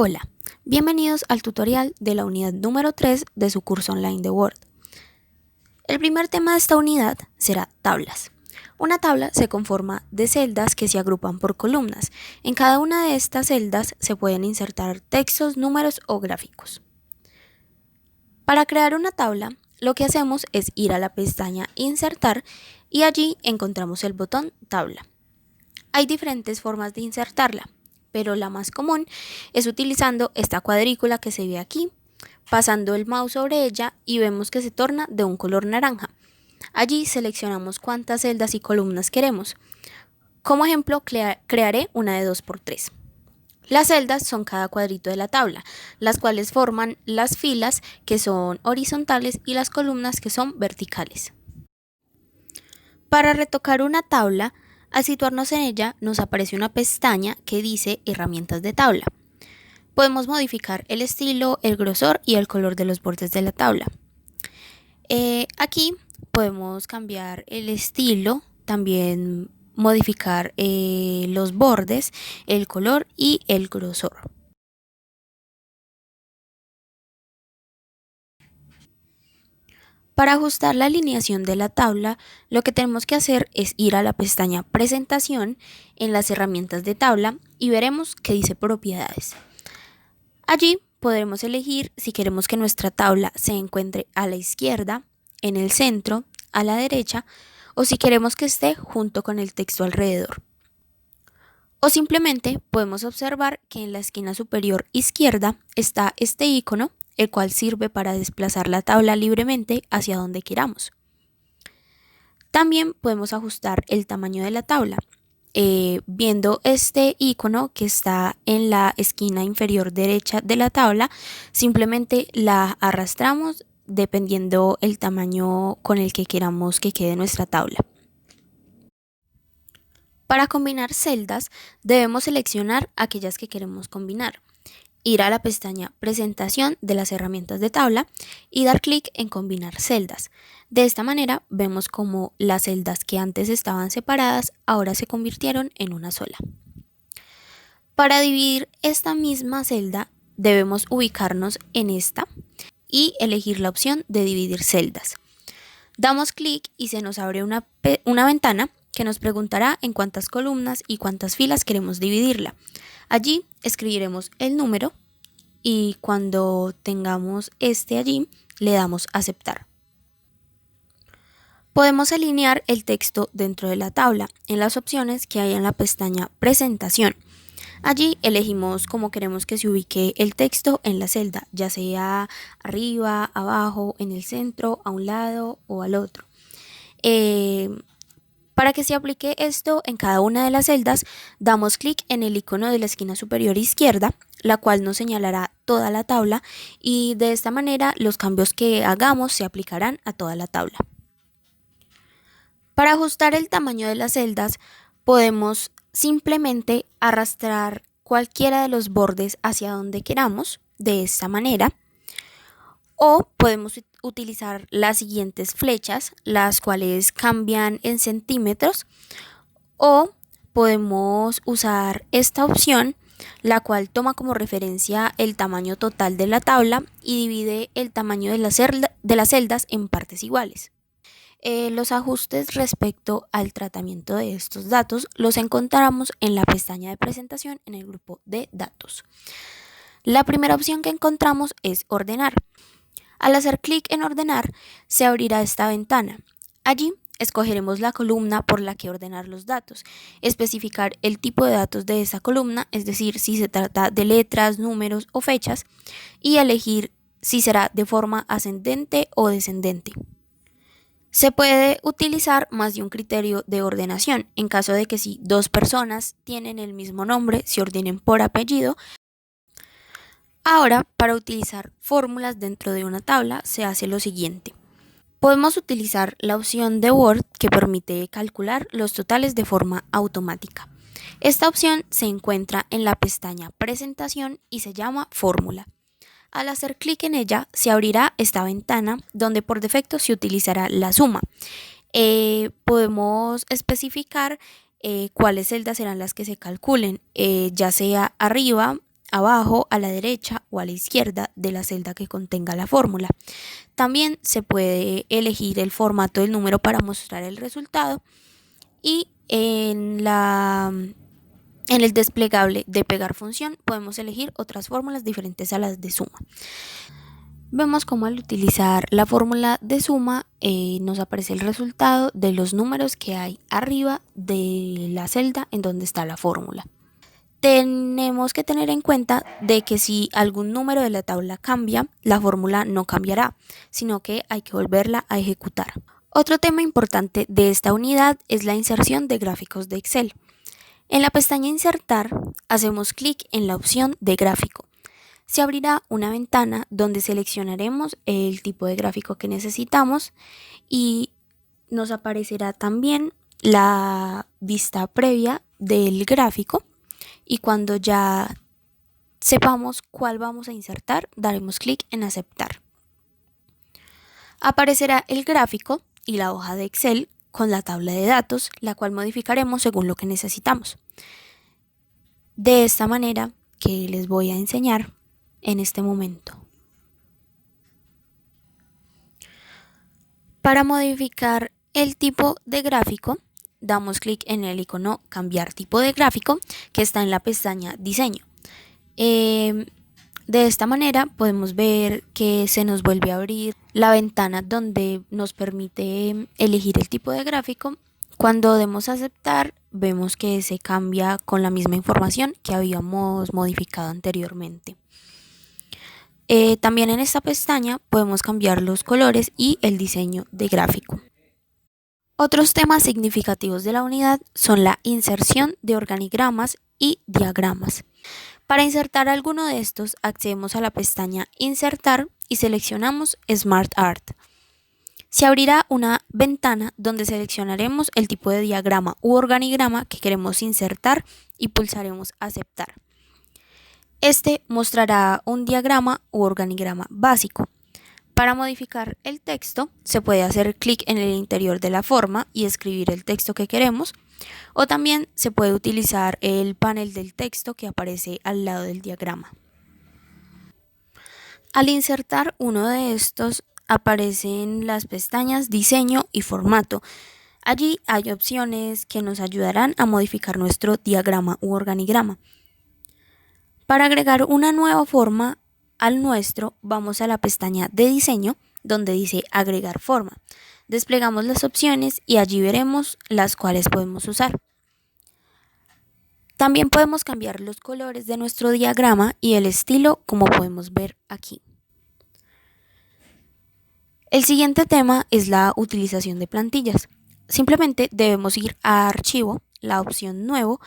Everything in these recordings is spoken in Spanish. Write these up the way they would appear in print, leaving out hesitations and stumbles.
Hola, bienvenidos al tutorial de la unidad número 3 de su curso online de Word. El primer tema de esta unidad será tablas. Una tabla se conforma de celdas que se agrupan por columnas. En cada una de estas celdas se pueden insertar textos, números o gráficos. Para crear una tabla, lo que hacemos es ir a la pestaña Insertar y allí encontramos el botón Tabla. Hay diferentes formas de insertarla, pero la más común es utilizando esta cuadrícula que se ve aquí, pasando el mouse sobre ella y vemos que se torna de un color naranja. Allí seleccionamos cuántas celdas y columnas queremos. Como ejemplo, crearé una de 2×3. Las celdas son cada cuadrito de la tabla, las cuales forman las filas que son horizontales y las columnas que son verticales. Para retocar una tabla, al situarnos en ella nos aparece una pestaña que dice Herramientas de tabla. Podemos modificar el estilo, el grosor y el color de los bordes de la tabla. Aquí podemos cambiar el estilo, también modificar los bordes, el color y el grosor. Para ajustar la alineación de la tabla, lo que tenemos que hacer es ir a la pestaña Presentación en las herramientas de tabla y veremos que dice Propiedades. Allí podremos elegir si queremos que nuestra tabla se encuentre a la izquierda, en el centro, a la derecha o si queremos que esté junto con el texto alrededor. O simplemente podemos observar que en la esquina superior izquierda está este icono, el cual sirve para desplazar la tabla libremente hacia donde queramos. También podemos ajustar el tamaño de la tabla. Viendo este icono que está en la esquina inferior derecha de la tabla, simplemente la arrastramos dependiendo el tamaño con el que queramos que quede nuestra tabla. Para combinar celdas, debemos seleccionar aquellas que queremos combinar, ir a la pestaña Presentación de las herramientas de tabla y dar clic en Combinar celdas. De esta manera vemos como las celdas que antes estaban separadas ahora se convirtieron en una sola. Para dividir esta misma celda debemos ubicarnos en esta y elegir la opción de dividir celdas. Damos clic y se nos abre una ventana que nos preguntará en cuántas columnas y cuántas filas queremos dividirla. Allí escribiremos el número y cuando tengamos este allí le damos aceptar. Podemos alinear el texto dentro de la tabla en las opciones que hay en la pestaña Presentación. Allí elegimos cómo queremos que se ubique el texto en la celda, ya sea arriba, abajo, en el centro, a un lado o al otro. Para que se aplique esto en cada una de las celdas, damos clic en el icono de la esquina superior izquierda, la cual nos señalará toda la tabla y de esta manera los cambios que hagamos se aplicarán a toda la tabla. Para ajustar el tamaño de las celdas, podemos simplemente arrastrar cualquiera de los bordes hacia donde queramos, de esta manera, o podemos utilizar las siguientes flechas, las cuales cambian en centímetros, o podemos usar esta opción, la cual toma como referencia el tamaño total de la tabla y divide el tamaño de las celdas en partes iguales. Los ajustes respecto al tratamiento de estos datos los encontramos en la pestaña de presentación en el grupo de datos. La primera opción que encontramos es ordenar. Al hacer clic en ordenar, se abrirá esta ventana. Allí escogeremos la columna por la que ordenar los datos, especificar el tipo de datos de esa columna, es decir, si se trata de letras, números o fechas, y elegir si será de forma ascendente o descendente. Se puede utilizar más de un criterio de ordenación, en caso de que si dos personas tienen el mismo nombre, se ordenen por apellido. Ahora, para utilizar fórmulas dentro de una tabla, se hace lo siguiente. Podemos utilizar la opción de Word que permite calcular los totales de forma automática. Esta opción se encuentra en la pestaña Presentación y se llama Fórmula. Al hacer clic en ella, se abrirá esta ventana donde por defecto se utilizará la suma. Podemos especificar cuáles celdas serán las que se calculen, ya sea arriba, abajo, a la derecha o a la izquierda de la celda que contenga la fórmula. También se puede elegir el formato del número para mostrar el resultado y en el desplegable de pegar función podemos elegir otras fórmulas diferentes a las de suma. Vemos cómo al utilizar la fórmula de suma nos aparece el resultado de los números que hay arriba de la celda en donde está la fórmula. Tenemos que tener en cuenta de que si algún número de la tabla cambia, la fórmula no cambiará, sino que hay que volverla a ejecutar. Otro tema importante de esta unidad es la inserción de gráficos de Excel. En la pestaña Insertar, hacemos clic en la opción de gráfico. Se abrirá una ventana donde seleccionaremos el tipo de gráfico que necesitamos y nos aparecerá también la vista previa del gráfico, y cuando ya sepamos cuál vamos a insertar, daremos clic en aceptar. Aparecerá el gráfico y la hoja de Excel con la tabla de datos, la cual modificaremos según lo que necesitamos. De esta manera que les voy a enseñar en este momento. Para modificar el tipo de gráfico, damos clic en el icono cambiar tipo de gráfico que está en la pestaña diseño. De esta manera podemos ver que se nos vuelve a abrir la ventana donde nos permite elegir el tipo de gráfico. Cuando demos a aceptar, vemos que se cambia con la misma información que habíamos modificado anteriormente. También en esta pestaña podemos cambiar los colores y el diseño de gráfico. Otros temas significativos de la unidad son la inserción de organigramas y diagramas. Para insertar alguno de estos, accedemos a la pestaña Insertar y seleccionamos Smart Art. Se abrirá una ventana donde seleccionaremos el tipo de diagrama u organigrama que queremos insertar y pulsaremos Aceptar. Este mostrará un diagrama u organigrama básico. Para modificar el texto, se puede hacer clic en el interior de la forma y escribir el texto que queremos, o también se puede utilizar el panel del texto que aparece al lado del diagrama. Al insertar uno de estos, aparecen las pestañas Diseño y Formato. Allí hay opciones que nos ayudarán a modificar nuestro diagrama u organigrama. Para agregar una nueva forma al nuestro, vamos a la pestaña de diseño donde dice agregar forma. Desplegamos las opciones y allí veremos las cuales podemos usar. También podemos cambiar los colores de nuestro diagrama y el estilo, como podemos ver aquí. El siguiente tema es la utilización de plantillas. Simplemente debemos ir a Archivo, la opción Nuevo,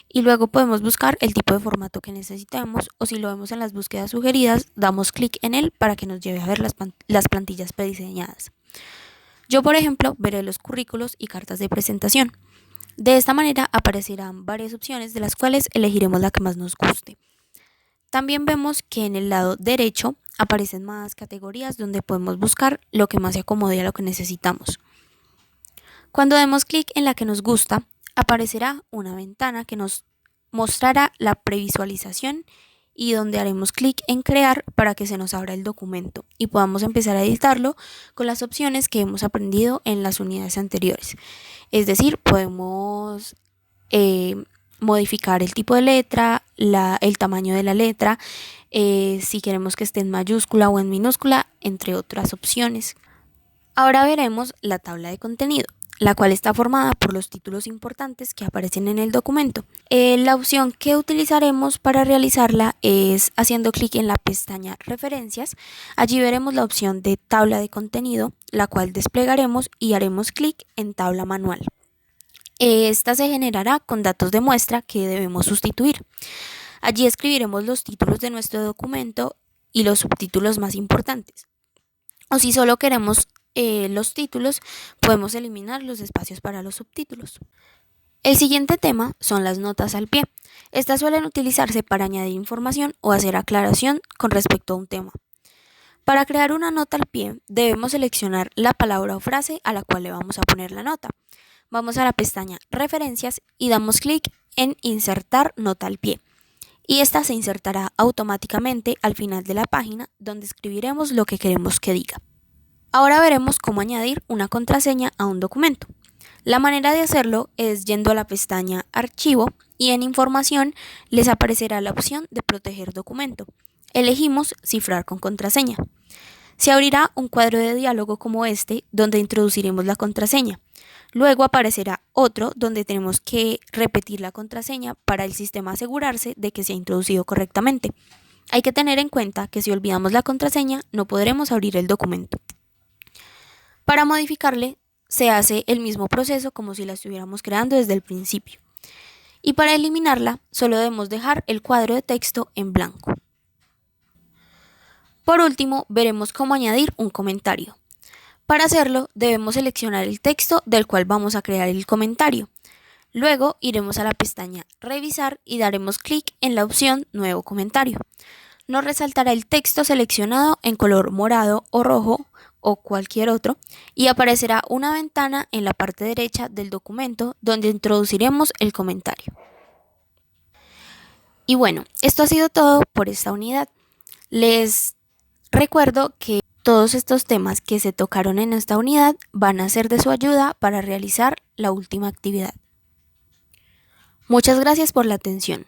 y luego podemos buscar el tipo de formato que necesitamos, o si lo vemos en las búsquedas sugeridas, damos clic en él para que nos lleve a ver las plantillas prediseñadas. Yo, por ejemplo, veré los currículos y cartas de presentación. De esta manera aparecerán varias opciones de las cuales elegiremos la que más nos guste. También vemos que en el lado derecho aparecen más categorías donde podemos buscar lo que más se acomode a lo que necesitamos. Cuando demos clic en la que nos gusta, aparecerá una ventana que nos mostrará la previsualización y donde haremos clic en crear para que se nos abra el documento y podamos empezar a editarlo con las opciones que hemos aprendido en las unidades anteriores. Es decir, podemos modificar el tipo de letra, el tamaño de la letra, si queremos que esté en mayúscula o en minúscula, entre otras opciones. Ahora veremos la tabla de contenido, la cual está formada por los títulos importantes que aparecen en el documento. La opción que utilizaremos para realizarla es haciendo clic en la pestaña Referencias. Allí veremos la opción de tabla de contenido, la cual desplegaremos y haremos clic en tabla manual. Esta se generará con datos de muestra que debemos sustituir. Allí escribiremos los títulos de nuestro documento y los subtítulos más importantes. O si solo queremos los títulos, podemos eliminar los espacios para los subtítulos. El siguiente tema son las notas al pie. Estas suelen utilizarse para añadir información o hacer aclaración con respecto a un tema. Para crear una nota al pie, debemos seleccionar la palabra o frase a la cual le vamos a poner la nota. Vamos a la pestaña Referencias y damos clic en Insertar nota al pie. y esta se insertará automáticamente al final de la página donde escribiremos lo que queremos que diga. Ahora veremos cómo añadir una contraseña a un documento. La manera de hacerlo es yendo a la pestaña Archivo y en Información les aparecerá la opción de Proteger documento. Elegimos Cifrar con contraseña. Se abrirá un cuadro de diálogo como este donde introduciremos la contraseña. Luego aparecerá otro donde tenemos que repetir la contraseña para el sistema asegurarse de que se ha introducido correctamente. Hay que tener en cuenta que si olvidamos la contraseña no podremos abrir el documento. Para modificarle se hace el mismo proceso como si la estuviéramos creando desde el principio. Y para eliminarla solo debemos dejar el cuadro de texto en blanco. Por último, veremos cómo añadir un comentario. Para hacerlo, debemos seleccionar el texto del cual vamos a crear el comentario. Luego iremos a la pestaña Revisar y daremos clic en la opción Nuevo comentario. Nos resaltará el texto seleccionado en color morado o rojo o cualquier otro y aparecerá una ventana en la parte derecha del documento donde introduciremos el comentario. Y bueno, esto ha sido todo por esta unidad. Les recuerdo que todos estos temas que se tocaron en esta unidad van a ser de su ayuda para realizar la última actividad. Muchas gracias por la atención.